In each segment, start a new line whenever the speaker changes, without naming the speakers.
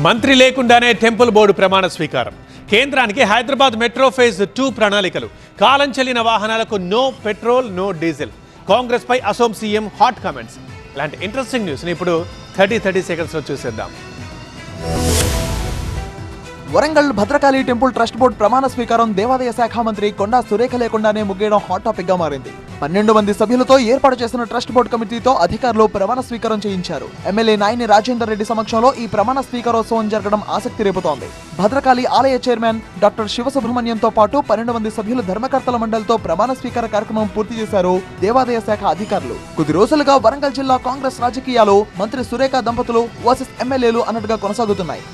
మంత్రి లేకుండానే temple board ప్రమాణ స్వీకారం. కేంద్రానికి హైదరాబాద్ మెట్రో ఫేజ్ 2 ప్రణాళికలు. కాలం చెల్లిన వాహనాలకు no petrol, no diesel. Congress పై అసోం సీఎం హాట్ కామెంట్స్. ఇలాంటి ఇంట్రెస్టింగ్ న్యూస్ని ఇప్పుడు 30 సెకండ్స్లో చూసేద్దాం.
Warangal Bhadrakali temple trust board ప్రమాణ స్వీకారం దేవాదాయ శాఖ మంత్రి కొండా సురేఖ లేకుండానే ముగియడం హాట్ టాపిక్ గా మారింది. 12 మంది సభ్యులతో ఏర్పాటు చేసిన ట్రస్ట్ బోర్డు కమిటీతో అధికారులు ప్రమాణ స్వీకారం చేయించారు. ఎమ్మెల్యే నాయని రాజేందర్ రెడ్డి సమక్షంలో ఈ ప్రమాణ స్వీకారోత్సవం జరగడం ఆసక్తి రేపుతోంది. భద్రకాళి ఆలయ చైర్మన్ డాక్టర్ శివసుబ్రహ్మణ్యంతో పాటు 12 మంది సభ్యులు ధర్మకర్తల మండలితో ప్రమాణ స్వీకార కార్యక్రమం పూర్తి చేశారు దేవాదాయ శాఖ అధికారులు. కొద్ది రోజులుగా వరంగల్ జిల్లా కాంగ్రెస్ రాజకీయాలు మంత్రి సురేఖ దంపతులు వర్సెస్ ఎమ్మెల్యేలు అన్నట్టుగా కొనసాగుతున్నాయి.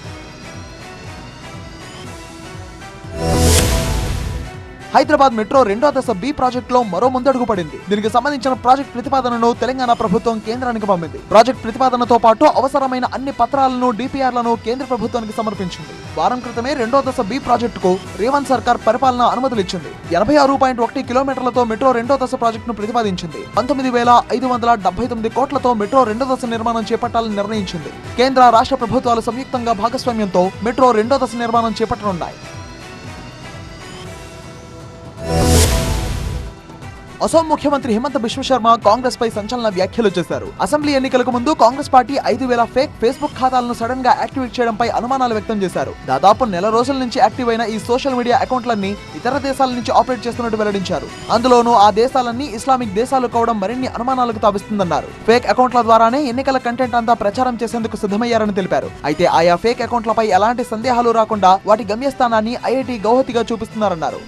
హైదరాబాద్ మెట్రో 2వ దశ బి ప్రాజెక్టులో మరో ముందడుగు పడింది. దీనికి సంబంధించిన ప్రాజెక్ట్ ప్రతిపాదనను తెలంగాణ ప్రభుత్వం కేంద్రానికి పంపింది. ప్రాజెక్ట్ ప్రతిపాదనతో పాటు అవసరమైన అన్ని పత్రాలను, డిపిఆర్లను కేంద్ర ప్రభుత్వానికి సమర్పించింది. వారం క్రితమే 2వ దశ బి ప్రాజెక్టుకు రేవంత్ సర్కార్ పరిపాలన అనుమతులు ఇచ్చింది. 86.1 కిలోమీటర్లతో మెట్రో 2వ దశ ప్రాజెక్టును ప్రతిపాదించింది. 19,579 కోట్లతో మెట్రో 2వ దశ నిర్మాణం చేపట్టాలని నిర్ణయించింది. కేంద్ర, రాష్ట్ర ప్రభుత్వాలు సంయుక్తంగా భాగస్వామ్యంతో మెట్రో 2వ దశ నిర్మాణం చేపట్టనున్నాయి. అసోం ముఖ్యమంత్రి హిమంత బిశ్వ శర్మ కాంగ్రెస్ పై సంచలన వ్యాఖ్యలు చేశారు. అసెంబ్లీ ఎన్నికలకు ముందు కాంగ్రెస్ పార్టీ 5,000 ఫేక్ ఫేస్బుక్ ఖాతాలను సడన్ గా యాక్టివేట్ చేయడంపై అనుమానాలు వ్యక్తం చేశారు. దాదాపు నెల రోజుల నుంచి యాక్టివ్ అయిన ఈ సోషల్ మీడియా అకౌంట్లన్నీ ఇతర దేశాల నుంచి ఆపరేట్ చేస్తున్నట్టు వెల్లడించారు. అందులోనూ ఆ దేశాలన్నీ ఇస్లామిక్ దేశాలు కావడం మరిన్ని అనుమానాలకు తావిస్తుందన్నారు. ఫేక్ అకౌంట్ల ద్వారానే ఎన్నికల కంటెంట్ అంతా ప్రచారం చేసేందుకు సిద్ధమయ్యారని తెలిపారు. అయితే ఆయా ఫేక్ అకౌంట్లపై ఎలాంటి సందేహాలు రాకుండా వాటి గమ్యస్థానాన్ని ఐఐటి గౌహతిగా చూపిస్తున్నారన్నారు.